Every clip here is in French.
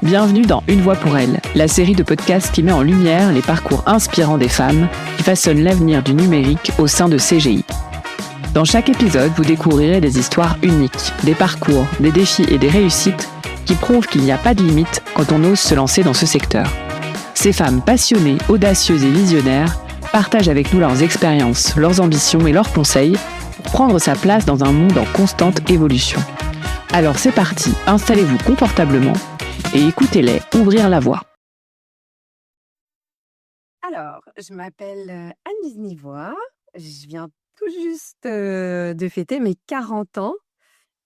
Bienvenue dans Une voix pour elle, la série de podcasts qui met en lumière les parcours inspirants des femmes qui façonnent l'avenir du numérique au sein de CGI. Dans chaque épisode, vous découvrirez des histoires uniques, des parcours, des défis et des réussites qui prouvent qu'il n'y a pas de limite quand on ose se lancer dans ce secteur. Ces femmes passionnées, audacieuses et visionnaires partagent avec nous leurs expériences, leurs ambitions et leurs conseils pour prendre sa place dans un monde en constante évolution. Alors c'est parti, installez-vous confortablement et écoutez-les ouvrir la voie. Alors, je m'appelle Anne Nivois, je viens tout juste de fêter mes 40 ans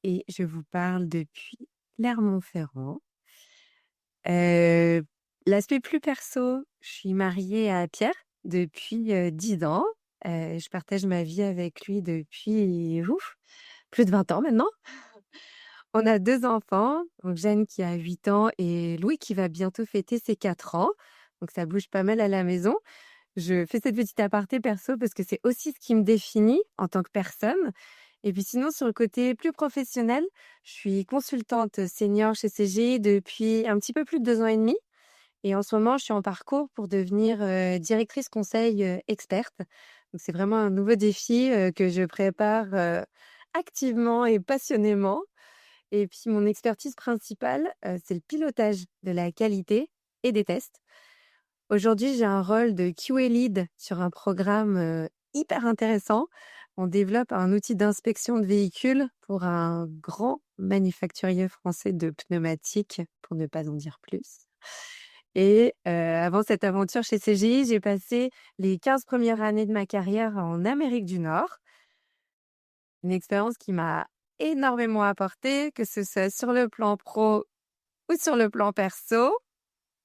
et je vous parle depuis Clermont-Ferrand. L'aspect plus perso, je suis mariée à Pierre depuis 10 ans. Je partage ma vie avec lui depuis plus de 20 ans maintenant. On a 2 enfants, donc Jeanne qui a 8 ans et Louis qui va bientôt fêter ses 4 ans. Donc ça bouge pas mal à la maison. Je fais cette petite aparté perso parce que c'est aussi ce qui me définit en tant que personne. Et puis sinon, sur le côté plus professionnel, je suis consultante senior chez CGI depuis un petit peu plus de 2 ans et demi. Et en ce moment, je suis en parcours pour devenir directrice conseil experte. Donc c'est vraiment un nouveau défi que je prépare activement et passionnément. Et puis mon expertise principale, c'est le pilotage de la qualité et des tests. Aujourd'hui, j'ai un rôle de QA lead sur un programme hyper intéressant. On développe un outil d'inspection de véhicules pour un grand manufacturier français de pneumatiques, pour ne pas en dire plus. Et avant cette aventure chez CGI, j'ai passé les 15 premières années de ma carrière en Amérique du Nord. Une expérience qui m'a énormément apporté, que ce soit sur le plan pro ou sur le plan perso.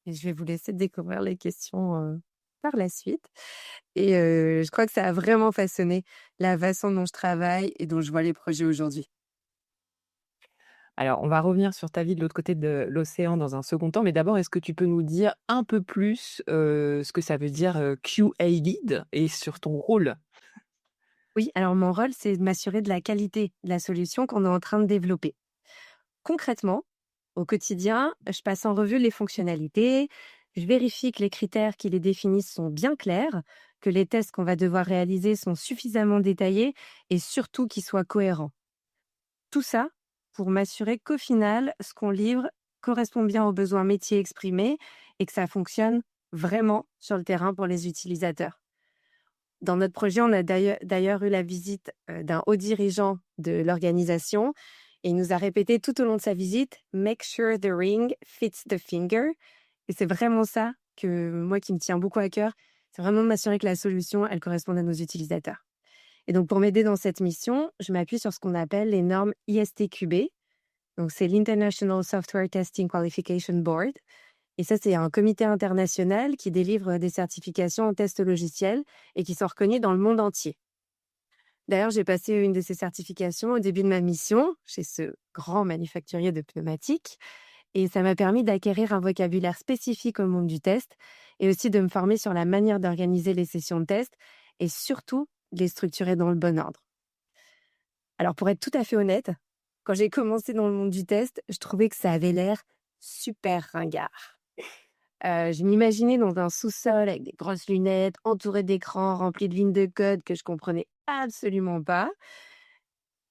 Et je vais vous laisser découvrir les questions par la suite. Et je crois que ça a vraiment façonné la façon dont je travaille et dont je vois les projets aujourd'hui. Alors, on va revenir sur ta vie de l'autre côté de l'océan dans un second temps, mais d'abord, est-ce que tu peux nous dire un peu plus ce que ça veut dire QA Lead et sur ton rôle? Oui, alors mon rôle, c'est de m'assurer de la qualité de la solution qu'on est en train de développer. Concrètement, au quotidien, je passe en revue les fonctionnalités, je vérifie que les critères qui les définissent sont bien clairs, que les tests qu'on va devoir réaliser sont suffisamment détaillés et surtout qu'ils soient cohérents. Tout ça pour m'assurer qu'au final, ce qu'on livre correspond bien aux besoins métiers exprimés et que ça fonctionne vraiment sur le terrain pour les utilisateurs. Dans notre projet, on a d'ailleurs eu la visite d'un haut dirigeant de l'organisation et il nous a répété tout au long de sa visite « Make sure the ring fits the finger ». Et c'est vraiment ça que moi qui me tient beaucoup à cœur, c'est vraiment de m'assurer que la solution, elle corresponde à nos utilisateurs. Et donc pour m'aider dans cette mission, je m'appuie sur ce qu'on appelle les normes ISTQB. Donc c'est l'International Software Testing Qualification Board. Et ça, c'est un comité international qui délivre des certifications en tests logiciels et qui sont reconnues dans le monde entier. D'ailleurs, j'ai passé une de ces certifications au début de ma mission chez ce grand manufacturier de pneumatiques et ça m'a permis d'acquérir un vocabulaire spécifique au monde du test et aussi de me former sur la manière d'organiser les sessions de test et surtout de les structurer dans le bon ordre. Alors, pour être tout à fait honnête, quand j'ai commencé dans le monde du test, je trouvais que ça avait l'air super ringard. Je m'imaginais dans un sous-sol avec des grosses lunettes, entourée d'écrans remplis de lignes de code que je comprenais absolument pas.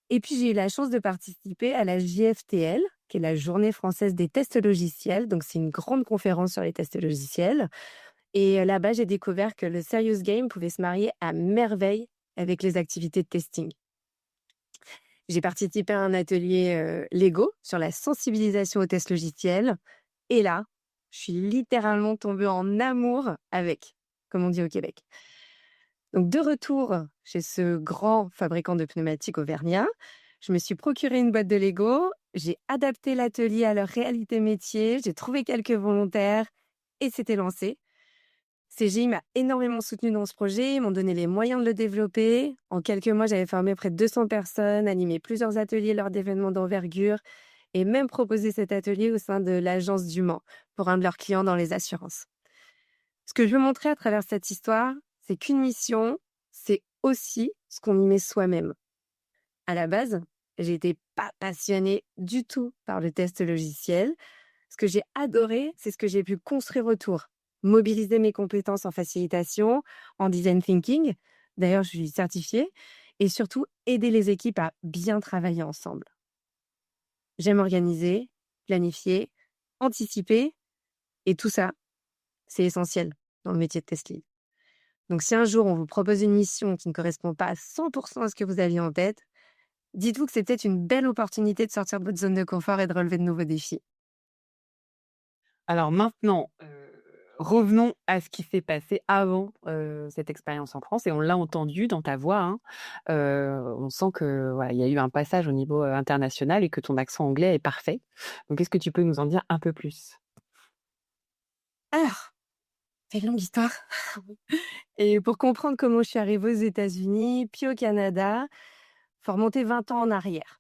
Et puis, j'ai eu la chance de participer à la JFTL, qui est la Journée française des tests logiciels. Donc, c'est une grande conférence sur les tests logiciels. Et là-bas, j'ai découvert que le serious game pouvait se marier à merveille avec les activités de testing. J'ai participé à un atelier Lego sur la sensibilisation aux tests logiciels. Et là, je suis littéralement tombée en amour avec, comme on dit au Québec. Donc, de retour chez ce grand fabricant de pneumatiques auvergnat, je me suis procuré une boîte de Lego, j'ai adapté l'atelier à leur réalité métier, j'ai trouvé quelques volontaires et c'était lancé. CGI m'a énormément soutenue dans ce projet, ils m'ont donné les moyens de le développer. En quelques mois, j'avais formé près de 200 personnes, animé plusieurs ateliers lors d'événements d'envergure et même proposé cet atelier au sein de l'agence du Mans pour un de leurs clients dans les assurances. Ce que je veux montrer à travers cette histoire, c'est qu'une mission, c'est aussi ce qu'on y met soi-même. À la base, j'étais pas passionnée du tout par le test logiciel. Ce que j'ai adoré, c'est ce que j'ai pu construire autour. Mobiliser mes compétences en facilitation, en design thinking. D'ailleurs, je suis certifiée. Et surtout, aider les équipes à bien travailler ensemble. J'aime organiser, planifier, anticiper. Et tout ça, c'est essentiel dans le métier de test lead. Donc, si un jour on vous propose une mission qui ne correspond pas à 100% à ce que vous aviez en tête, dites-vous que c'est peut-être une belle opportunité de sortir de votre zone de confort et de relever de nouveaux défis. Alors maintenant, revenons à ce qui s'est passé avant, cette expérience en France et on l'a entendu dans ta voix, hein. On sent que, voilà, il y a eu un passage au niveau, international et que ton accent anglais est parfait. Donc est-ce que tu peux nous en dire un peu plus? Alors, c'est une longue histoire. Et pour comprendre comment je suis arrivée aux États-Unis, puis au Canada, faut remonter 20 ans en arrière.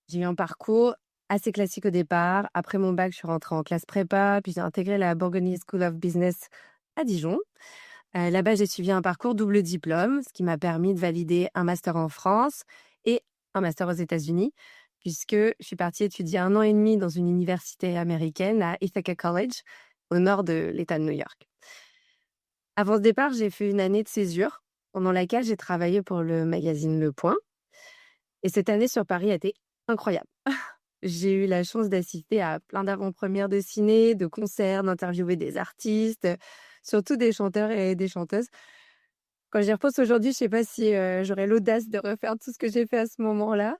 J'ai eu un parcours assez classique au départ. Après mon bac, je suis rentrée en classe prépa, puis j'ai intégré la Bourgogne School of Business à Dijon. Là-bas, j'ai suivi un parcours double diplôme, ce qui m'a permis de valider un master en France et un master aux États-Unis, puisque je suis partie étudier 1 an et demi dans une université américaine à Ithaca College, au nord de l'État de New York. Avant ce départ, j'ai fait une année de césure, pendant laquelle j'ai travaillé pour le magazine Le Point. Et cette année sur Paris a été incroyable. J'ai eu la chance d'assister à plein d'avant-premières de ciné, de concerts, d'interviewer des artistes, surtout des chanteurs et des chanteuses. Quand j'y repense aujourd'hui, je sais pas si j'aurais l'audace de refaire tout ce que j'ai fait à ce moment-là.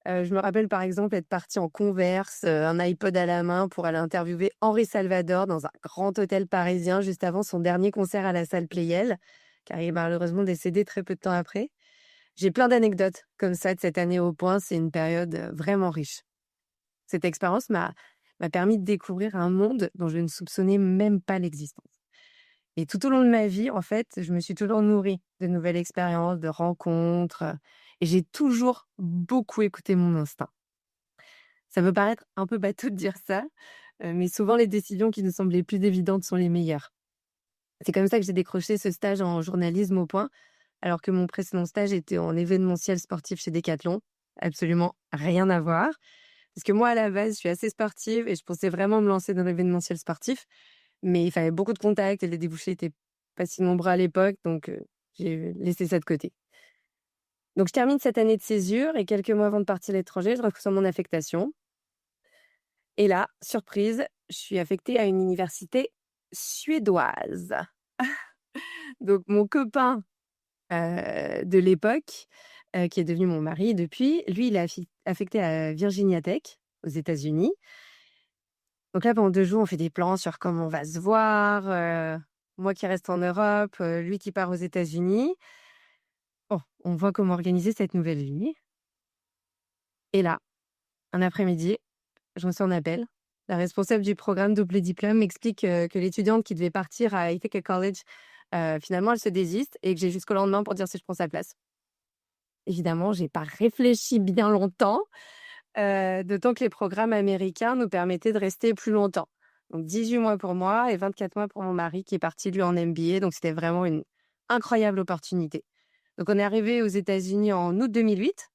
Je me rappelle par exemple être partie en Converse, un iPod à la main pour aller interviewer Henri Salvador dans un grand hôtel parisien juste avant son dernier concert à la salle Pleyel, car il est malheureusement décédé très peu de temps après. J'ai plein d'anecdotes comme ça de cette année au Point, c'est une période vraiment riche. Cette expérience m'a permis de découvrir un monde dont je ne soupçonnais même pas l'existence. Et tout au long de ma vie, en fait, je me suis toujours nourrie de nouvelles expériences, de rencontres, et j'ai toujours beaucoup écouté mon instinct. Ça peut paraître un peu bateau de dire ça, mais souvent les décisions qui nous semblent les plus évidentes sont les meilleures. C'est comme ça que j'ai décroché ce stage en journalisme au Point, alors que mon précédent stage était en événementiel sportif chez Decathlon. Absolument rien à voir. Parce que moi, à la base, je suis assez sportive et je pensais vraiment me lancer dans l'événementiel sportif. Mais il fallait beaucoup de contacts et les débouchés étaient pas si nombreux à l'époque, donc j'ai laissé ça de côté. Donc je termine cette année de césure et quelques mois avant de partir à l'étranger, je reçois mon affectation. Et là, surprise, je suis affectée à une université suédoise. Donc mon copain de l'époque, qui est devenu mon mari depuis, lui, il est affecté à Virginia Tech, aux États-Unis. Donc là, pendant 2 jours, on fait des plans sur comment on va se voir. Moi qui reste en Europe, lui qui part aux États-Unis. Bon, on voit comment organiser cette nouvelle vie. Et là, un après-midi, je reçois un appel. La responsable du programme double diplôme m'explique que l'étudiante qui devait partir à Ithaca College, finalement, elle se désiste et que j'ai jusqu'au lendemain pour dire si je prends sa place. Évidemment, j'ai pas réfléchi bien longtemps, d'autant que les programmes américains nous permettaient de rester plus longtemps. Donc 18 mois pour moi et 24 mois pour mon mari qui est parti lui en MBA, donc c'était vraiment une incroyable opportunité. Donc on est arrivé aux États-Unis en août 2008,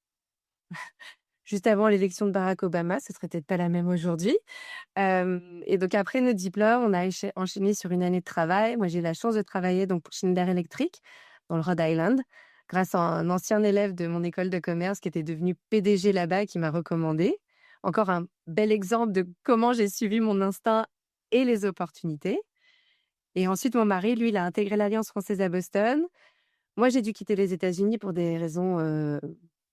juste avant l'élection de Barack Obama, ce serait peut-être pas la même aujourd'hui. Et donc après notre diplôme, on a enchaîné sur une année de travail. Moi, j'ai eu la chance de travailler donc pour Schneider Electric dans le Rhode Island, grâce à un ancien élève de mon école de commerce qui était devenu PDG là-bas et qui m'a recommandé. Encore un bel exemple de comment j'ai suivi mon instinct et les opportunités. Et ensuite, mon mari, lui, il a intégré l'Alliance française à Boston. Moi, j'ai dû quitter les États-Unis pour des raisons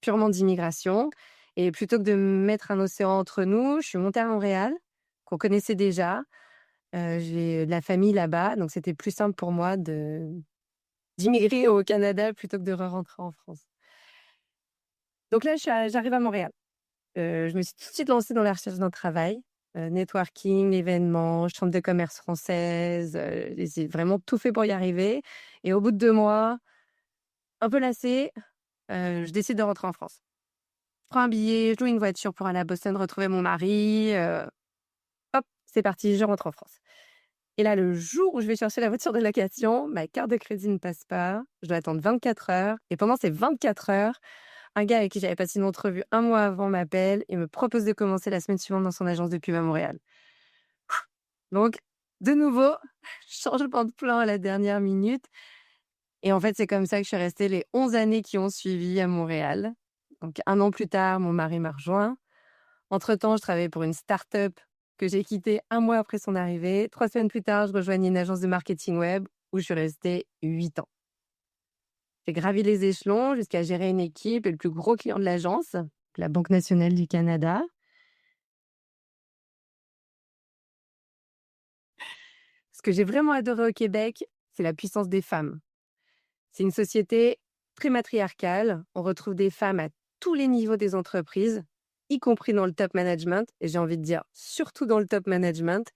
purement d'immigration. Et plutôt que de mettre un océan entre nous, je suis montée à Montréal, qu'on connaissait déjà. J'ai de la famille là-bas, donc c'était plus simple pour moi d'immigrer au Canada plutôt que de re-rentrer en France. Donc là, j'arrive à Montréal. Je me suis tout de suite lancée dans la recherche d'un travail, networking, événements, chambre de commerce française, j'ai vraiment tout fait pour y arriver. Et au bout de 2 mois, un peu lassée, je décide de rentrer en France. Je prends un billet, je loue une voiture pour aller à Boston retrouver mon mari. Hop, c'est parti, je rentre en France. Et là, le jour où je vais chercher la voiture de location, ma carte de crédit ne passe pas. Je dois attendre 24 heures. Et pendant ces 24 heures, Un gars avec qui j'avais passé une entrevue un mois avant m'appelle et me propose de commencer la semaine suivante dans son agence de pub à Montréal. Donc, de nouveau, changement de plan à la dernière minute. Et en fait, c'est comme ça que je suis restée les 11 années qui ont suivi à Montréal. Donc, 1 an plus tard, mon mari m'a rejoint. Entre-temps, je travaillais pour une start-up que j'ai quittée 1 mois après son arrivée. 3 semaines plus tard, je rejoignais une agence de marketing web où je suis restée 8 ans. J'ai gravi les échelons jusqu'à gérer une équipe et le plus gros client de l'agence, la Banque nationale du Canada. Ce que j'ai vraiment adoré au Québec, c'est la puissance des femmes. C'est une société très matriarcale. On retrouve des femmes à tous les niveaux des entreprises, y compris dans le top management. Et j'ai envie de dire, surtout dans le top management.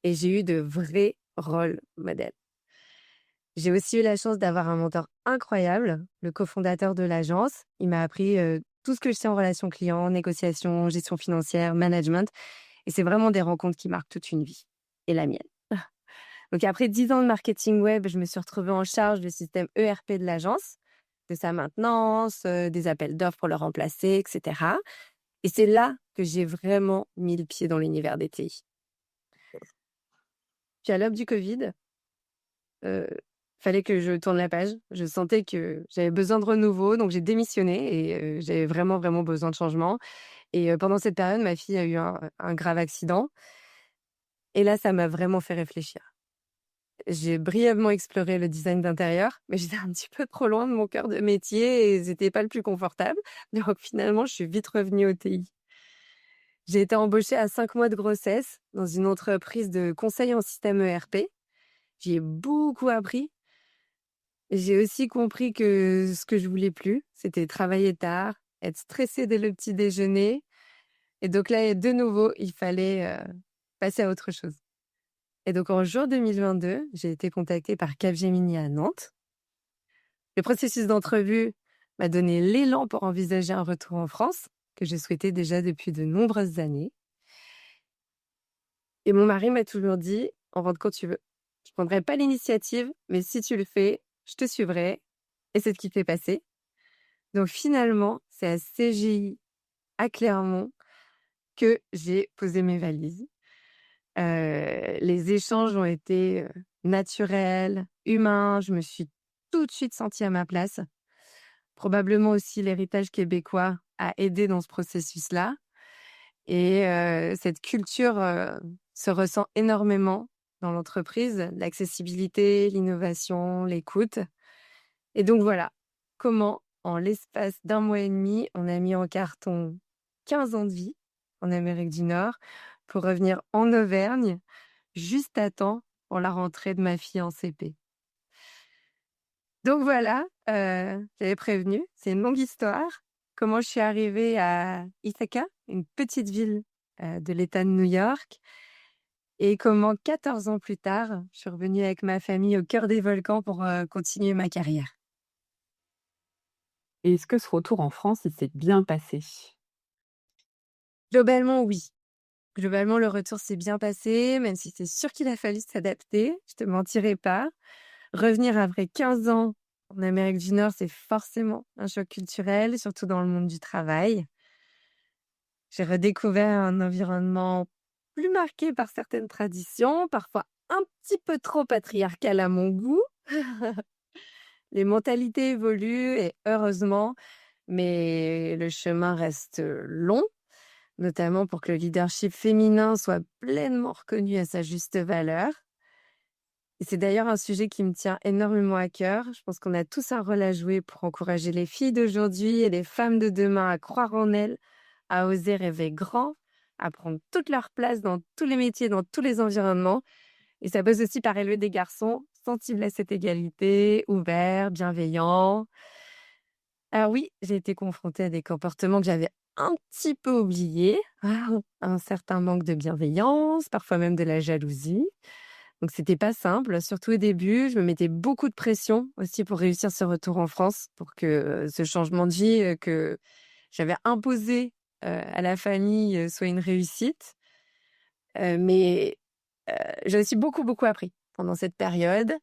Et j'ai eu de vrais rôles modèles. J'ai aussi eu la chance d'avoir un mentor incroyable, le cofondateur de l'agence. Il m'a appris tout ce que je sais en relation client, négociation, gestion financière, management. Et c'est vraiment des rencontres qui marquent toute une vie. Et la mienne. Donc après 10 ans de marketing web, je me suis retrouvée en charge du système ERP de l'agence, de sa maintenance, des appels d'offres pour le remplacer, etc. Et c'est là que j'ai vraiment mis le pied dans l'univers des TI. Puis à l'aube du Covid, fallait que je tourne la page. Je sentais que j'avais besoin de renouveau, donc j'ai démissionné et j'avais vraiment, vraiment besoin de changement. Et pendant cette période, ma fille a eu un grave accident. Et là, ça m'a vraiment fait réfléchir. J'ai brièvement exploré le design d'intérieur, mais j'étais un petit peu trop loin de mon cœur de métier et c'était pas le plus confortable. Donc finalement, je suis vite revenue au TI. J'ai été embauchée à 5 mois de grossesse dans une entreprise de conseil en système ERP. J'y ai beaucoup appris. J'ai aussi compris que ce que je voulais plus, c'était travailler tard, être stressée dès le petit déjeuner. Et donc là, de nouveau, il fallait passer à autre chose. Et donc en juin 2022, j'ai été contactée par Capgemini à Nantes. Le processus d'entrevue m'a donné l'élan pour envisager un retour en France, que je souhaitais déjà depuis de nombreuses années. Et mon mari m'a toujours dit, en rentre quand tu veux. Je ne prendrai pas l'initiative, mais si tu le fais, je te suivrai. Et c'est ce qui s'est passé. Donc finalement, c'est à CGI, à Clermont, que j'ai posé mes valises. Les échanges ont été naturels, humains. Je me suis tout de suite sentie à ma place. Probablement aussi l'héritage québécois a aidé dans ce processus-là. Et cette culture se ressent énormément dans l'entreprise, l'accessibilité, l'innovation, l'écoute. Et donc voilà, comment en l'espace d'1 mois et demi, on a mis en carton 15 ans de vie en Amérique du Nord pour revenir en Auvergne juste à temps pour la rentrée de ma fille en CP. Donc voilà, j'avais prévenu, c'est une longue histoire. Comment je suis arrivée à Ithaca, une petite ville de l'État de New York, et comment 14 ans plus tard, je suis revenue avec ma famille au cœur des volcans pour continuer ma carrière. Et est-ce que ce retour en France, il s'est bien passé? Globalement, oui. Globalement, le retour s'est bien passé, même si c'est sûr qu'il a fallu s'adapter, je te mentirai pas. Revenir après 15 ans en Amérique du Nord, c'est forcément un choc culturel, surtout dans le monde du travail. J'ai redécouvert un environnement plus marqué par certaines traditions, parfois un petit peu trop patriarcal à mon goût. Les mentalités évoluent et heureusement, mais le chemin reste long, notamment pour que le leadership féminin soit pleinement reconnu à sa juste valeur. Et c'est d'ailleurs un sujet qui me tient énormément à cœur. Je pense qu'on a tous un rôle à jouer pour encourager les filles d'aujourd'hui et les femmes de demain à croire en elles, à oser rêver grand, à prendre toute leur place dans tous les métiers, dans tous les environnements. Et ça passe aussi par élever des garçons sensibles à cette égalité, ouverts, bienveillants. Alors oui, j'ai été confrontée à des comportements que j'avais un petit peu oubliés, un certain manque de bienveillance, parfois même de la jalousie. Donc c'était pas simple, surtout au début. Je me mettais beaucoup de pression aussi pour réussir ce retour en France, pour que ce changement de vie que j'avais imposé à la famille soit une réussite. Mais j'ai aussi beaucoup, beaucoup appris pendant cette période.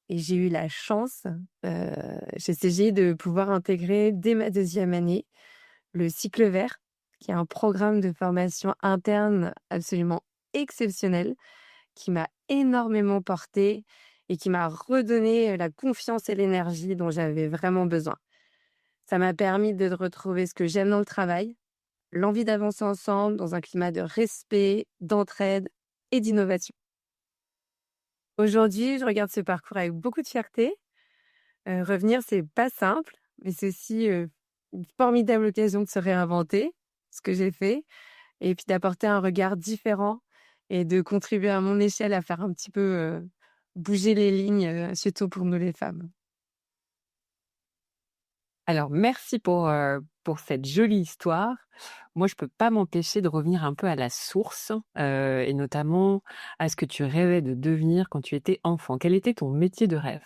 et j'ai eu la chance, chez CGI de pouvoir intégrer dès ma deuxième année le cycle vert, qui est un programme de formation interne absolument exceptionnel, qui m'a énormément portée et qui m'a redonné la confiance et l'énergie dont j'avais vraiment besoin. Ça m'a permis de retrouver ce que j'aime dans le travail, l'envie d'avancer ensemble dans un climat de respect, d'entraide et d'innovation. Aujourd'hui, je regarde ce parcours avec beaucoup de fierté. Revenir, c'est pas simple, mais c'est aussi, une formidable occasion de se réinventer, ce que j'ai fait, et puis d'apporter un regard différent et de contribuer à mon échelle à faire un petit peu, bouger les lignes, surtout pour nous les femmes. Alors, merci pour cette jolie histoire. Moi, je peux pas m'empêcher de revenir un peu à la source, et notamment à ce que tu rêvais de devenir quand tu étais enfant. Quel était ton métier de rêve?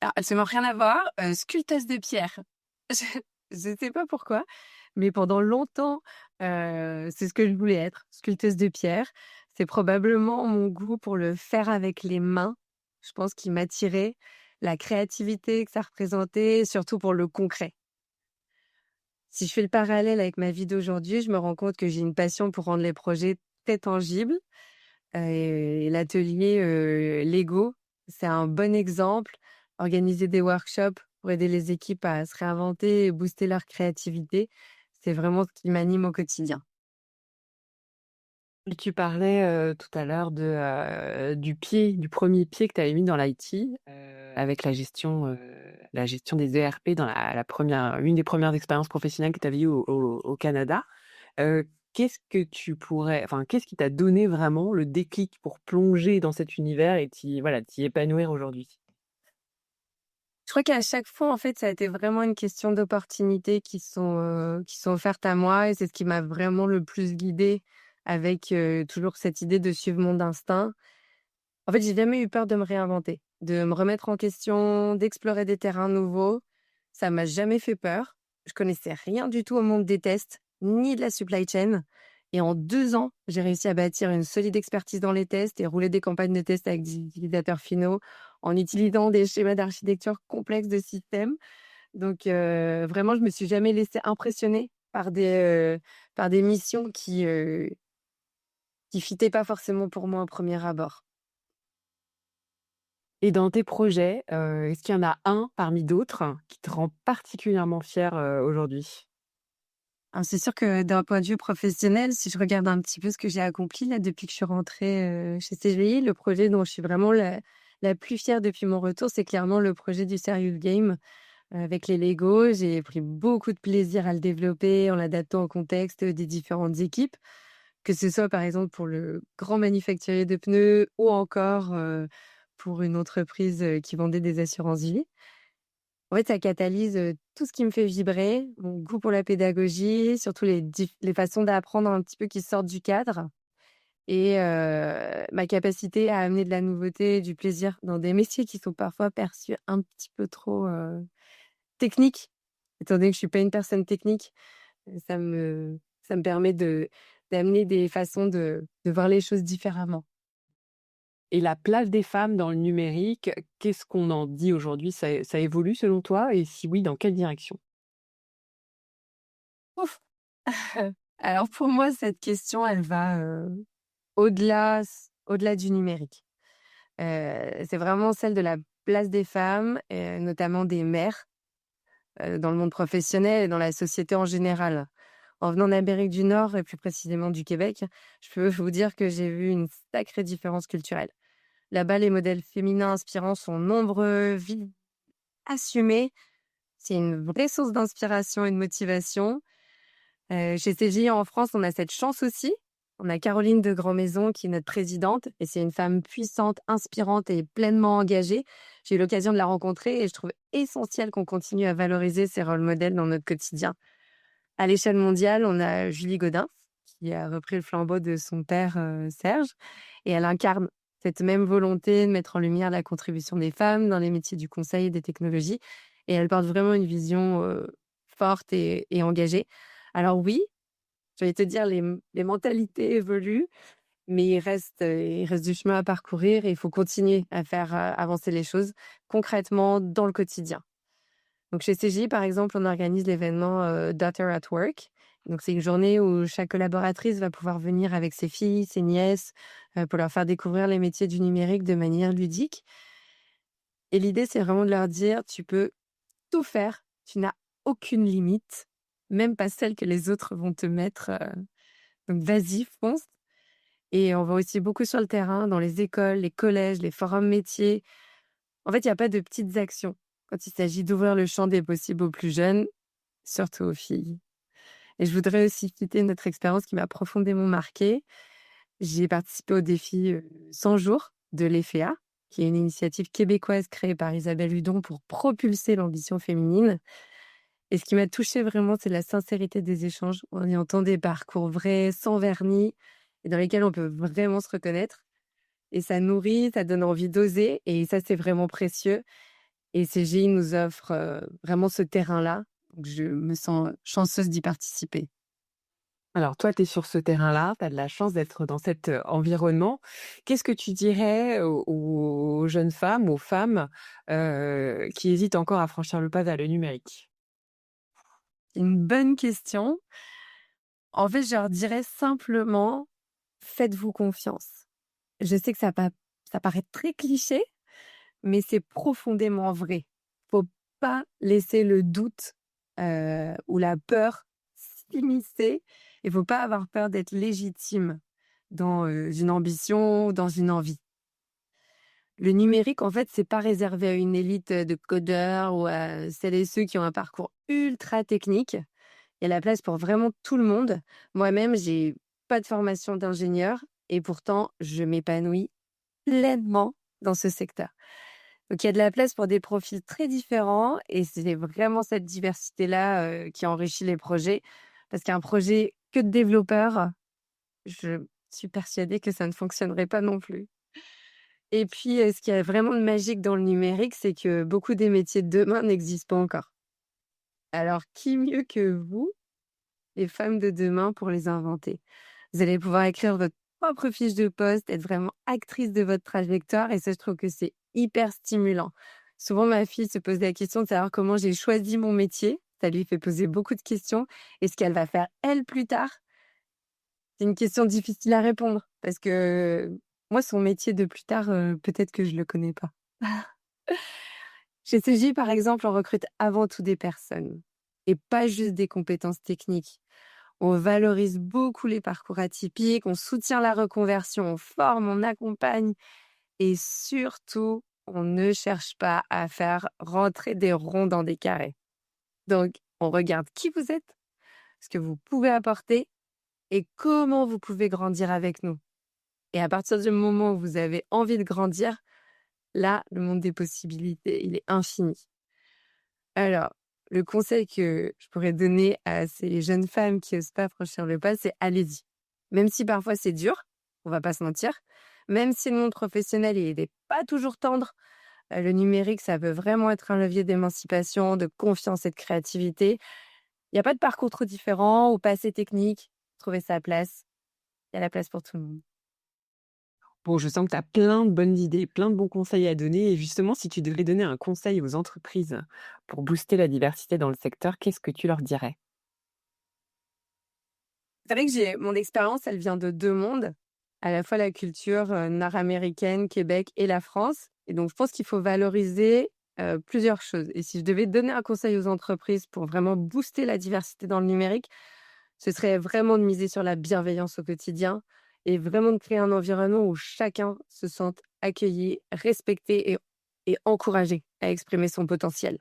Alors absolument rien à voir, sculpteuse de pierre. Je sais pas pourquoi, mais pendant longtemps, c'est ce que je voulais être, sculpteuse de pierre. C'est probablement mon goût pour le faire avec les mains, je pense, qui m'attirait, la créativité que ça représentait, surtout pour le concret. Si je fais le parallèle avec ma vie d'aujourd'hui, je me rends compte que j'ai une passion pour rendre les projets très tangibles, et l'atelier, Lego, c'est un bon exemple. Organiser des workshops pour aider les équipes à se réinventer et booster leur créativité, c'est vraiment ce qui m'anime au quotidien. Et tu parlais, tout à l'heure du premier pied que tu avais mis dans l'IT, avec la gestion des ERP dans une des premières expériences professionnelles que tu avais eues au Canada. Qu'est-ce qui t'a donné vraiment le déclic pour plonger dans cet univers et t'y épanouir aujourd'hui? Je crois qu'à chaque fois, en fait, ça a été vraiment une question d'opportunités qui sont offertes à moi, et c'est ce qui m'a vraiment le plus guidée avec, toujours cette idée de suivre mon instinct. En fait, j'ai jamais eu peur de me réinventer, de me remettre en question, d'explorer des terrains nouveaux. Ça m'a jamais fait peur. Je connaissais rien du tout au monde des tests, ni de la supply chain. Et en 2 ans, j'ai réussi à bâtir une solide expertise dans les tests et rouler des campagnes de tests avec des utilisateurs finaux en utilisant des schémas d'architecture complexes de systèmes. Donc, vraiment, je me suis jamais laissée impressionner par des missions qui fitaient pas forcément pour moi au premier abord. Et dans tes projets, est-ce qu'il y en a un parmi d'autres qui te rend particulièrement fière, aujourd'hui? Alors c'est sûr que d'un point de vue professionnel, si je regarde un petit peu ce que j'ai accompli là depuis que je suis rentrée, chez CGI, le projet dont je suis vraiment la plus fière depuis mon retour, c'est clairement le projet du Serious Game, avec les Lego. J'ai pris beaucoup de plaisir à le développer en l'adaptant au contexte des différentes équipes, que ce soit par exemple pour le grand manufacturier de pneus ou encore, pour une entreprise, qui vendait des assurances vie. En fait, ça catalyse, tout ce qui me fait vibrer, mon goût pour la pédagogie, surtout les façons d'apprendre un petit peu qui sortent du cadre, et ma capacité à amener de la nouveauté et du plaisir dans des métiers qui sont parfois perçus un petit peu trop, techniques. Étant donné que je suis pas une personne technique, ça me permet d'amener des façons de voir les choses différemment. Et la place des femmes dans le numérique, qu'est-ce qu'on en dit aujourd'hui? Ça évolue selon toi et si oui, dans quelle direction? Ouf! Alors pour moi, cette question, elle va, au-delà du numérique. C'est vraiment celle de la place des femmes, notamment des mères, dans le monde professionnel et dans la société en général. En venant d'Amérique du Nord et plus précisément du Québec, je peux vous dire que j'ai vu une sacrée différence culturelle. Là-bas, les modèles féminins inspirants sont nombreux, vite assumés. C'est une vraie source d'inspiration et de motivation. Chez CGI en France, on a cette chance aussi. On a Caroline de Grandmaison qui est notre présidente, et c'est une femme puissante, inspirante et pleinement engagée. J'ai eu l'occasion de la rencontrer et je trouve essentiel qu'on continue à valoriser ces rôles modèles dans notre quotidien. À l'échelle mondiale, on a Julie Godin qui a repris le flambeau de son père, Serge, et elle incarne cette même volonté de mettre en lumière la contribution des femmes dans les métiers du conseil et des technologies, et elle porte vraiment une vision, forte et engagée. Alors oui, j'allais te dire les mentalités évoluent, mais il reste du chemin à parcourir et il faut continuer à faire avancer les choses concrètement dans le quotidien. Donc chez CGI, par exemple, on organise l'événement Daughter at Work. Donc c'est une journée où chaque collaboratrice va pouvoir venir avec ses filles, ses nièces, pour leur faire découvrir les métiers du numérique de manière ludique. Et l'idée, c'est vraiment de leur dire, tu peux tout faire, tu n'as aucune limite, même pas celle que les autres vont te mettre. Donc vas-y, fonce. Et on va aussi beaucoup sur le terrain, dans les écoles, les collèges, les forums métiers. En fait, il y a pas de petites actions quand il s'agit d'ouvrir le champ des possibles aux plus jeunes, surtout aux filles. Et je voudrais aussi citer notre expérience qui m'a profondément marquée. J'ai participé au défi 100 jours de l'EFEA, qui est une initiative québécoise créée par Isabelle Hudon pour propulser l'ambition féminine. Et ce qui m'a touchée vraiment, c'est la sincérité des échanges. On y entend des parcours vrais, sans vernis, et dans lesquels on peut vraiment se reconnaître. Et ça nourrit, ça donne envie d'oser, et ça, c'est vraiment précieux. Et CGI nous offre vraiment ce terrain-là. Donc, je me sens chanceuse d'y participer. Alors toi, tu es sur ce terrain-là, tu as de la chance d'être dans cet environnement. Qu'est-ce que tu dirais aux jeunes femmes, aux femmes qui hésitent encore à franchir le pas vers le numérique? Une bonne question. En fait, je leur dirais simplement, faites-vous confiance. Je sais que ça paraît très cliché, mais c'est profondément vrai. Faut pas laisser le doute ou la peur s'immiscer. Il faut pas avoir peur d'être légitime dans une ambition, dans une envie. Le numérique, en fait, c'est pas réservé à une élite de codeurs ou à celles et ceux qui ont un parcours ultra technique. Il y a la place pour vraiment tout le monde. Moi-même, j'ai pas de formation d'ingénieur et pourtant, je m'épanouis pleinement dans ce secteur. Donc, il y a de la place pour des profils très différents et c'est vraiment cette diversité-là qui enrichit les projets. Parce qu'un projet que de développeurs, je suis persuadée que ça ne fonctionnerait pas non plus. Et puis, ce qu'il y a vraiment de magique dans le numérique, c'est que beaucoup des métiers de demain n'existent pas encore. Alors, qui mieux que vous, les femmes de demain, pour les inventer? Vous allez pouvoir écrire votre propre fiche de poste, être vraiment actrice de votre trajectoire et ça, je trouve que c'est hyper stimulant. Souvent, ma fille se pose la question de savoir comment j'ai choisi mon métier. Ça lui fait poser beaucoup de questions et ce qu'elle va faire, elle, plus tard. C'est une question difficile à répondre parce que moi, son métier de plus tard, peut-être que je le connais pas. Chez CGI, par exemple, on recrute avant tout des personnes et pas juste des compétences techniques. On valorise beaucoup les parcours atypiques, on soutient la reconversion, on forme, on accompagne et surtout, on ne cherche pas à faire rentrer des ronds dans des carrés. Donc, on regarde qui vous êtes, ce que vous pouvez apporter et comment vous pouvez grandir avec nous. Et à partir du moment où vous avez envie de grandir, là, le monde des possibilités, il est infini. Alors, le conseil que je pourrais donner à ces jeunes femmes qui osent pas franchir le pas, c'est allez-y. Même si parfois c'est dur, on va pas se mentir, même si le monde professionnel il n'est pas toujours tendre, le numérique, ça peut vraiment être un levier d'émancipation, de confiance et de créativité. Il n'y a pas de parcours trop différent ou pas assez technique. Trouver sa place, il y a la place pour tout le monde. Bon, je sens que tu as plein de bonnes idées, plein de bons conseils à donner. Et justement, si tu devais donner un conseil aux entreprises pour booster la diversité dans le secteur, qu'est-ce que tu leur dirais? C'est vrai que mon expérience, elle vient de 2 mondes, à la fois la culture, nord-américaine, Québec et la France et donc je pense qu'il faut valoriser, plusieurs choses et si je devais donner un conseil aux entreprises pour vraiment booster la diversité dans le numérique, ce serait vraiment de miser sur la bienveillance au quotidien et vraiment de créer un environnement où chacun se sente accueilli, respecté et encouragé à exprimer son potentiel.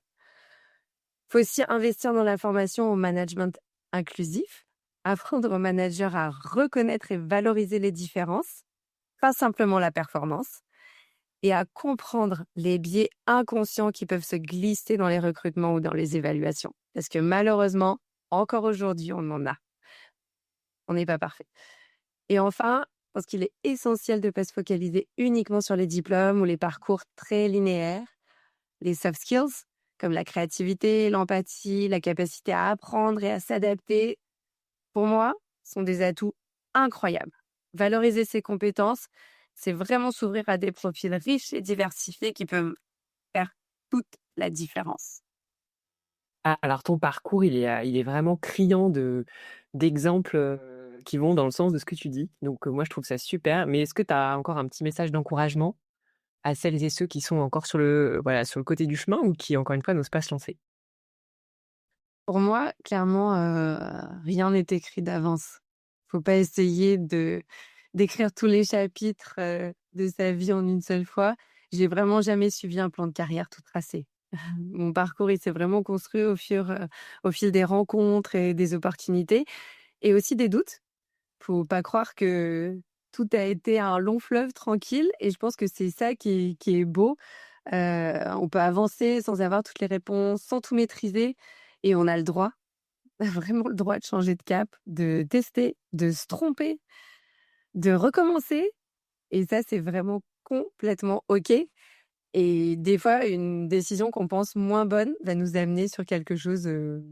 Il faut aussi investir dans la formation au management inclusif, apprendre aux managers à reconnaître et valoriser les différences, pas simplement la performance, et à comprendre les biais inconscients qui peuvent se glisser dans les recrutements ou dans les évaluations. Parce que malheureusement, encore aujourd'hui, on en a. On n'est pas parfait. Et enfin, je pense qu'il est essentiel de ne pas se focaliser uniquement sur les diplômes ou les parcours très linéaires. Les soft skills, comme la créativité, l'empathie, la capacité à apprendre et à s'adapter, pour moi, sont des atouts incroyables. valoriser ses compétences, c'est vraiment s'ouvrir à des profils riches et diversifiés qui peuvent faire toute la différence. Ah, alors ton parcours, il est vraiment criant d'exemples, qui vont dans le sens de ce que tu dis. Donc, moi, je trouve ça super. Mais est-ce que tu as encore un petit message d'encouragement à celles et ceux qui sont encore voilà, sur le côté du chemin ou qui, encore une fois, n'osent pas se lancer? Pour moi, clairement, rien n'est écrit d'avance. Faut pas essayer d'écrire tous les chapitres, de sa vie en une seule fois. J'ai vraiment jamais suivi un plan de carrière tout tracé. Mon parcours, il s'est vraiment construit au fil des rencontres et des opportunités et aussi des doutes. Faut pas croire que tout a été un long fleuve tranquille et je pense que c'est ça qui est beau. On peut avancer sans avoir toutes les réponses, sans tout maîtriser et on a le droit, vraiment le droit de changer de cap, de tester, de se tromper, de recommencer et ça, c'est vraiment complètement OK et des fois, une décision qu'on pense moins bonne va nous amener sur quelque chose, de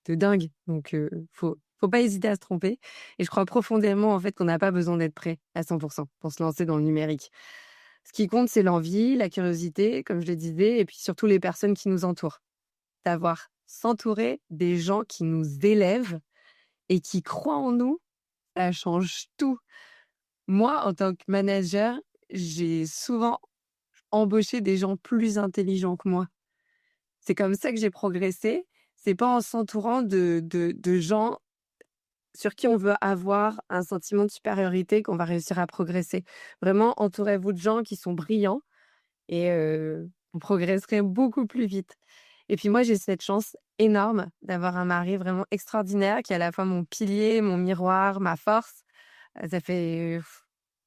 dingue donc faut pas hésiter à se tromper et je crois profondément, en fait, qu'on n'a pas besoin d'être prêt à 100 pour se lancer dans le numérique. Ce qui compte, c'est l'envie, la curiosité, comme je le disais et puis surtout les personnes qui nous entourent. S'entourer des gens qui nous élèvent et qui croient en nous, ça change tout. Moi, en tant que manager, j'ai souvent embauché des gens plus intelligents que moi. C'est comme ça que j'ai progressé. C'est pas en s'entourant de gens sur qui on veut avoir un sentiment de supériorité qu'on va réussir à progresser. Vraiment, entourez-vous de gens qui sont brillants et vous progresserez beaucoup plus vite. Et puis moi, j'ai cette chance énorme d'avoir un mari vraiment extraordinaire qui est à la fois mon pilier, mon miroir, ma force. Ça fait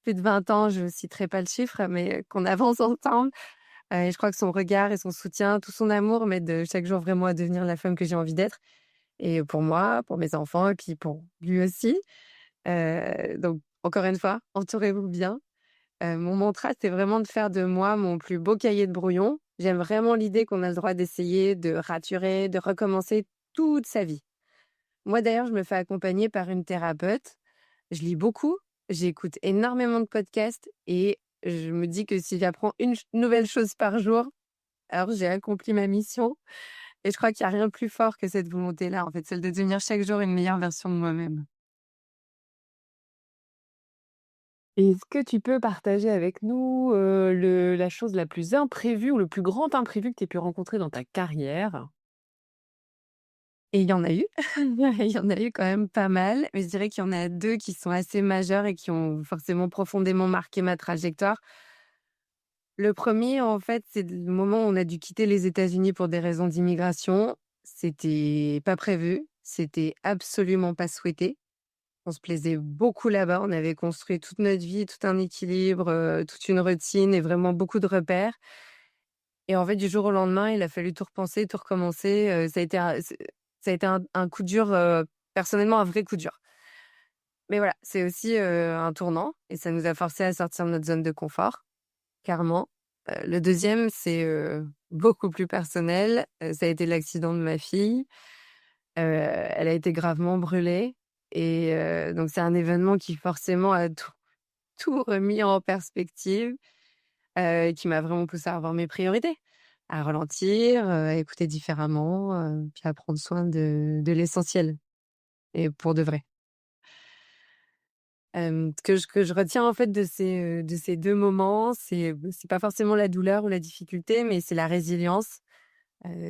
plus de 20 ans, je ne citerai pas le chiffre, mais qu'on avance ensemble. Et je crois que son regard et son soutien, tout son amour m'aident chaque jour vraiment à devenir la femme que j'ai envie d'être. Et pour moi, pour mes enfants et puis pour lui aussi. Donc encore une fois, entourez-vous bien. Mon mantra, c'est vraiment de faire de moi mon plus beau cahier de brouillon. J'aime vraiment l'idée qu'on a le droit d'essayer, de raturer, de recommencer toute sa vie. Moi d'ailleurs, je me fais accompagner par une thérapeute. Je lis beaucoup, j'écoute énormément de podcasts et je me dis que si j'apprends une nouvelle chose par jour, alors j'ai accompli ma mission et je crois qu'il y a rien de plus fort que cette volonté-là, en fait, celle de devenir chaque jour une meilleure version de moi-même. Est-ce que tu peux partager avec nous, la chose la plus imprévue ou le plus grand imprévu que tu aies pu rencontrer dans ta carrière? Et il y en a eu. Il y en a eu quand même pas mal, mais je dirais qu'il y en a 2 qui sont assez majeurs et qui ont forcément profondément marqué ma trajectoire. Le premier, en fait, c'est le moment où on a dû quitter les États-Unis pour des raisons d'immigration. C'était pas prévu, c'était absolument pas souhaité. On se plaisait beaucoup là-bas, on avait construit toute notre vie, tout un équilibre, toute une routine et vraiment beaucoup de repères. Et en fait, du jour au lendemain, il a fallu tout repenser, tout recommencer, ça a été un coup dur, personnellement un vrai coup dur. Mais voilà, c'est aussi, un tournant et ça nous a forcés à sortir de notre zone de confort, clairement. Le deuxième, c'est, beaucoup plus personnel, ça a été l'accident de ma fille. Elle a été gravement brûlée et donc c'est un événement qui forcément a tout remis en perspective, qui m'a vraiment poussée à revoir mes priorités, à ralentir, à écouter différemment, puis à prendre soin de l'essentiel et pour de vrai. Ce que je retiens en fait de ces 2 moments, c'est pas forcément la douleur ou la difficulté, mais c'est la résilience,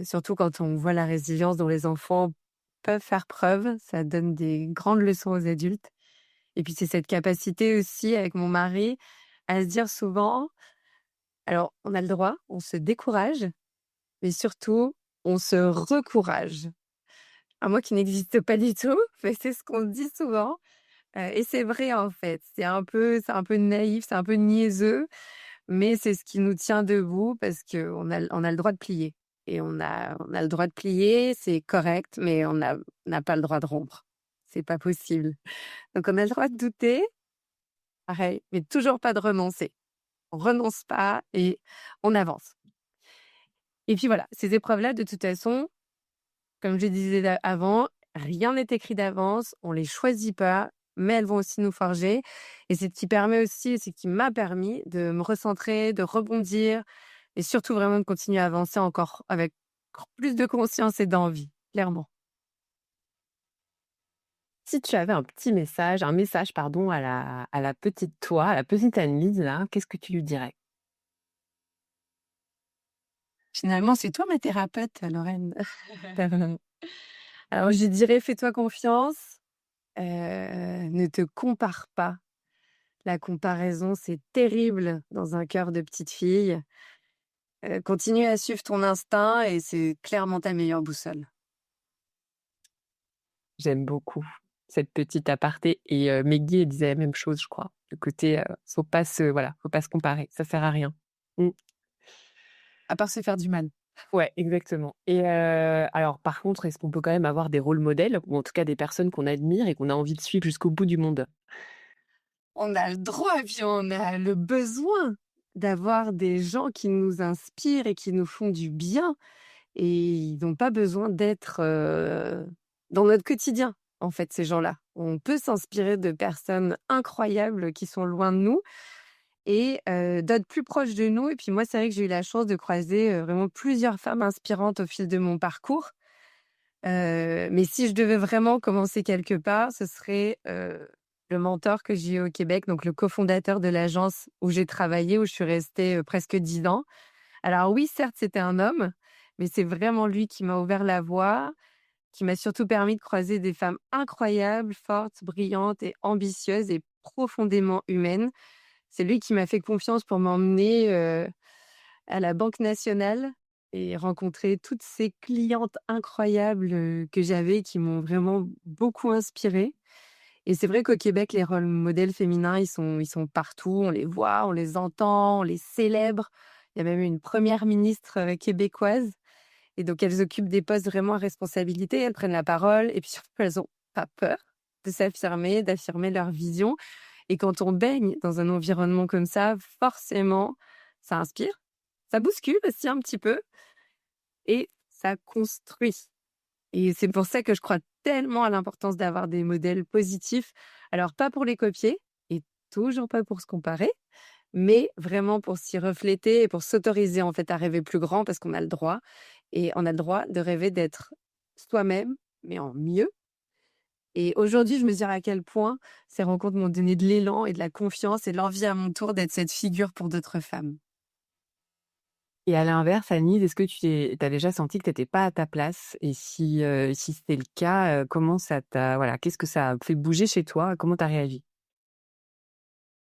surtout quand on voit la résilience dont les enfants peuvent faire preuve, ça donne des grandes leçons aux adultes et puis c'est cette capacité aussi avec mon mari à se dire souvent alors on a le droit, on se décourage, mais surtout on se recourage. Un mot qui n'existe pas du tout, mais c'est ce qu'on dit souvent. Et c'est vrai, en fait. C'est un peu naïf, c'est un peu niaiseux, mais c'est ce qui nous tient debout parce qu'on a le droit de plier et on a le droit de plier, c'est correct, mais on n'a pas le droit de rompre. C'est pas possible. Donc on a le droit de douter, pareil, mais toujours pas de renoncer. On renonce pas et on avance. Et puis voilà, ces épreuves-là, de toute façon, comme je disais avant, rien n'est écrit d'avance, on les choisit pas. mais elles vont aussi nous forger. Et c'est ce qui permet aussi, c'est ce qui m'a permis de me recentrer, de rebondir et surtout vraiment de continuer à avancer encore avec encore plus de conscience et d'envie, clairement. Si tu avais un message pardon à la petite toi, à la petite Annelise là, qu'est-ce que tu lui dirais? Finalement, c'est toi ma thérapeute, Lorraine. Alors, je dirais, fais-toi confiance, ne te compare pas. La comparaison, c'est terrible dans un cœur de petite fille. Continue à suivre ton instinct et c'est clairement ta meilleure boussole. J'aime beaucoup cette petite aparté et Meggy, elle disait la même chose, je crois. Le côté, faut pas se comparer, ça sert à rien. Mmh. À part se faire du mal. Ouais, exactement et alors par contre, est-ce qu'on peut quand même avoir des rôles modèles ou en tout cas des personnes qu'on admire et qu'on a envie de suivre jusqu'au bout du monde? On a le droit et puis on a le besoin d'avoir des gens qui nous inspirent et qui nous font du bien. Et ils n'ont pas besoin d'être, dans notre quotidien, en fait, ces gens-là. On peut s'inspirer de personnes incroyables qui sont loin de nous et d'autres plus proches de nous et puis moi, c'est vrai que j'ai eu la chance de croiser, vraiment plusieurs femmes inspirantes au fil de mon parcours. Mais si je devais vraiment commencer quelque part, ce serait, le mentor que j'ai eu au Québec, donc le cofondateur de l'agence où j'ai travaillé, où je suis restée, presque 10 ans. Alors oui, certes, c'était un homme, mais c'est vraiment lui qui m'a ouvert la voie, qui m'a surtout permis de croiser des femmes incroyables, fortes, brillantes et ambitieuses et profondément humaines. C'est lui qui m'a fait confiance pour m'emmener, à la Banque nationale et rencontrer toutes ces clientes incroyables, que j'avais, qui m'ont vraiment beaucoup inspirée. Et c'est vrai qu'au Québec, les rôles modèles féminins, ils sont partout. On les voit, on les entend, on les célèbre. Il y a même eu une première ministre, québécoise et donc elles occupent des postes vraiment à responsabilité. Elles prennent la parole et puis surtout, elles ont pas peur de s'affirmer, d'affirmer leur vision et quand on baigne dans un environnement comme ça, forcément, ça inspire, ça bouscule aussi un petit peu et ça construit. Et c'est pour ça que je crois tellement à l'importance d'avoir des modèles positifs. Alors pas pour les copier et toujours pas pour se comparer, mais vraiment pour s'y refléter et pour s'autoriser en fait à rêver plus grand parce qu'on a le droit et on a le droit de rêver d'être soi-même, mais en mieux. Et aujourd'hui, je mesure à quel point ces rencontres m'ont donné de l'élan et de la confiance et de l'envie à mon tour d'être cette figure pour d'autres femmes. Et à l'inverse, Annelise, est-ce que tu as déjà senti que tu étais pas à ta place? Et si c'était le cas, comment ça t'a voilà, qu'est-ce que ça a fait bouger chez toi? Comment tu as réagi?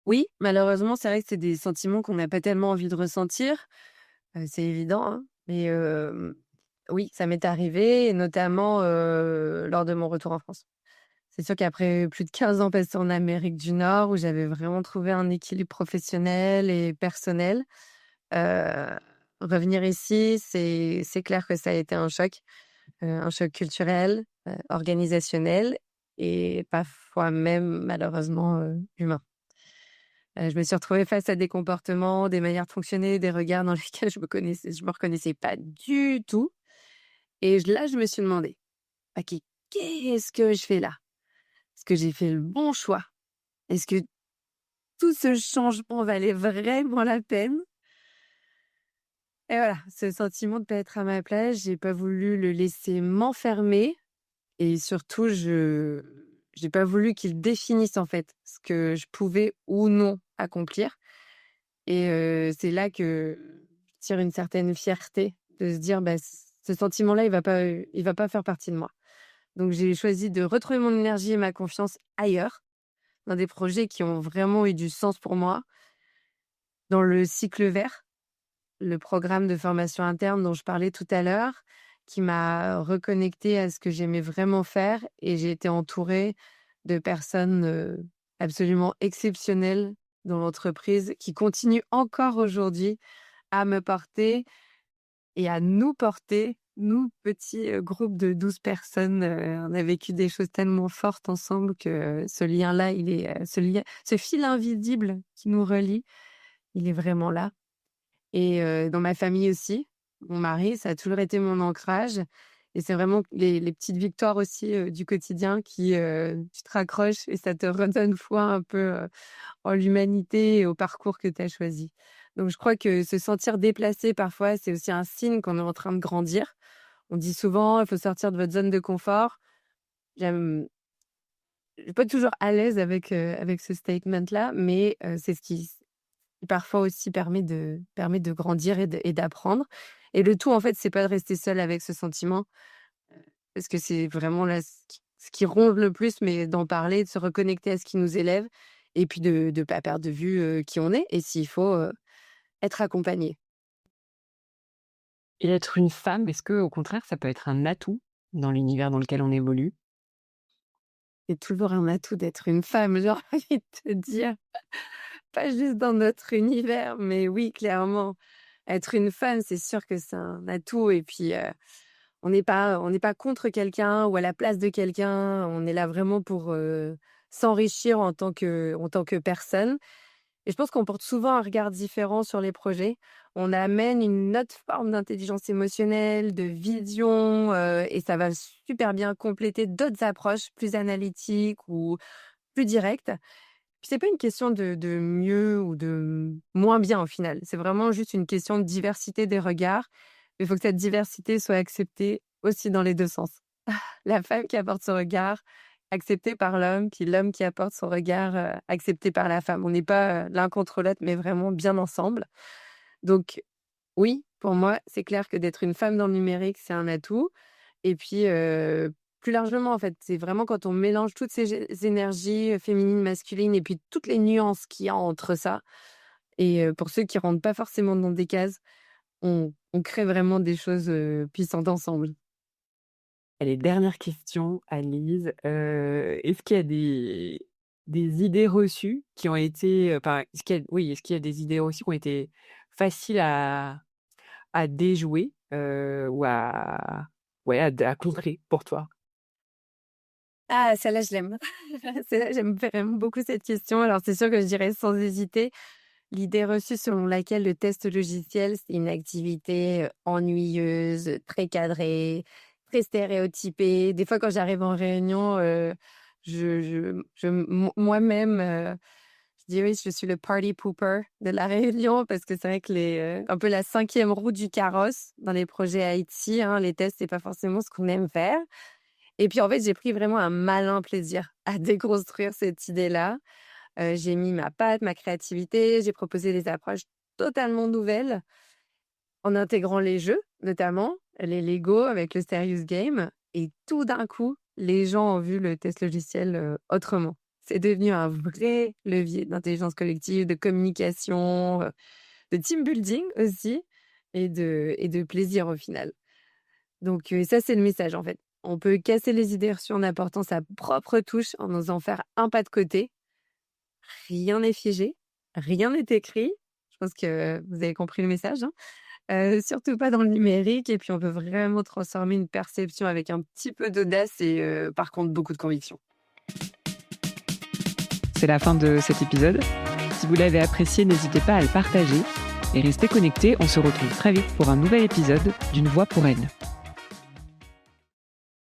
Oui, malheureusement, c'est vrai que c'est des sentiments qu'on n'a pas tellement envie de ressentir, c'est évident, hein, mais oui, ça m'est arrivé et notamment, lors de mon retour en France. C'est sûr qu'après plus de 15 ans passés en Amérique du Nord où j'avais vraiment trouvé un équilibre professionnel et personnel, heu, revenir ici, c'est clair que ça a été un choc culturel, organisationnel et parfois même malheureusement, humain. Je me suis retrouvée face à des comportements, des manières de fonctionner, des regards dans lesquels je me reconnaissais pas du tout et je me suis demandé: «OK, qu'est-ce que je fais là? Est-ce que j'ai fait le bon choix? Est-ce que tout ce changement valait vraiment la peine?» Et voilà, ce sentiment de pas être à ma place, j'ai pas voulu le laisser m'enfermer et surtout j'ai pas voulu qu'il définisse, en fait, ce que je pouvais ou non accomplir et c'est là que je tire une certaine fierté de se dire: «Bah, ce sentiment-là, il va pas faire partie de moi». Donc j'ai choisi de retrouver mon énergie et ma confiance ailleurs, dans des projets qui ont vraiment eu du sens pour moi, dans le cycle vert. Le programme de formation interne dont je parlais tout à l'heure, qui m'a reconnectée à ce que j'aimais vraiment faire et j'ai été entourée de personnes, absolument exceptionnelles dans l'entreprise qui continuent encore aujourd'hui à me porter et à nous porter, nous, petits, groupes de 12 personnes, on a vécu des choses tellement fortes ensemble que ce lien-là, ce fil invisible qui nous relie, il est vraiment là. Et dans ma famille aussi, mon mari, ça a toujours été mon ancrage Et c'est vraiment les petites victoires aussi du quotidien qui, tu te raccroches et ça te redonne foi un peu en l'humanité et au parcours que tu as choisi. Donc je crois que se sentir déplacé parfois, c'est aussi un signe qu'on est en train de grandir. On dit souvent: «Il faut sortir de votre zone de confort». J'aime Je suis pas toujours à l'aise avec ce statement-là, mais c'est ce qui parfois aussi permet de grandir et d'apprendre. Et le tout, en fait, c'est pas de rester seul avec ce sentiment, parce que c'est vraiment là ce qui ronge le plus, mais d'en parler, de se reconnecter à ce qui nous élève et puis de pas perdre de vue qui on est et s'il faut être accompagné. Et être une femme, est-ce que au contraire, ça peut être un atout dans l'univers dans lequel on évolue? C'est toujours un atout d'être une femme, j'ai envie de te dire. Pas juste dans notre univers, mais oui, clairement. Être une femme, c'est sûr que c'est un atout et puis, on n'est pas contre quelqu'un ou à la place de quelqu'un. On est là vraiment pour s'enrichir en tant que personne. Et je pense qu'on porte souvent un regard différent sur les projets. On amène une autre forme d'intelligence émotionnelle, de vision et ça va super bien compléter d'autres approches plus analytiques ou plus directes. Puis c'est pas une question de mieux ou de moins bien au final. C'est vraiment juste une question de diversité des regards. Il faut que cette diversité soit acceptée aussi dans les 2 sens. La femme qui apporte son regard, accepté par l'homme, puis l'homme qui apporte son regard accepté par la femme. On n'est pas l'un contre l'autre, mais vraiment bien ensemble. Donc oui, pour moi, c'est clair que d'être une femme dans le numérique, c'est un atout. Et puis, plus largement, en fait, c'est vraiment quand on mélange toutes ces énergies féminines, masculines et puis toutes les nuances qu'il y a entre ça. Et pour ceux qui rentrent pas forcément dans des cases, on crée vraiment des choses puissantes ensemble. Allez, dernière question, Annelise. Est-ce qu'il y a des idées reçues qui ont été, enfin, est-ce qu'il y a des idées reçues qui ont été faciles à déjouer, ou à contrer pour toi? Ah, celle-là, je l'aime. Celle-là, j'aime vraiment beaucoup cette question. Alors, c'est sûr que je dirais sans hésiter l'idée reçue selon laquelle le test logiciel, c'est une activité ennuyeuse, très cadrée, très stéréotypée. Des fois, quand j'arrive en réunion moi-même, je dis oui, je suis le party pooper de la réunion parce que c'est vrai que un peu la 5e roue du carrosse dans les projets IT, hein, les tests, c'est pas forcément ce qu'on aime faire. Et puis, en fait, j'ai pris vraiment un malin plaisir à déconstruire cette idée-là. J'ai mis ma patte, ma créativité, j'ai proposé des approches totalement nouvelles en intégrant les jeux, notamment les Lego avec le Serious Game. Et tout d'un coup, les gens ont vu le test logiciel autrement. C'est devenu un vrai levier d'intelligence collective, de communication, de team building aussi et de plaisir au final. Donc ça, c'est le message en fait. On peut casser les idées reçues en apportant sa propre touche, en osant faire un pas de côté. Rien n'est figé, rien n'est écrit. Je pense que vous avez compris le message, hein. Surtout pas dans le numérique et puis on peut vraiment transformer une perception avec un petit peu d'audace et par contre beaucoup de conviction. C'est la fin de cet épisode. Si vous l'avez apprécié, n'hésitez pas à le partager et restez connectés. On se retrouve très vite pour un nouvel épisode d'Une voix pour elle.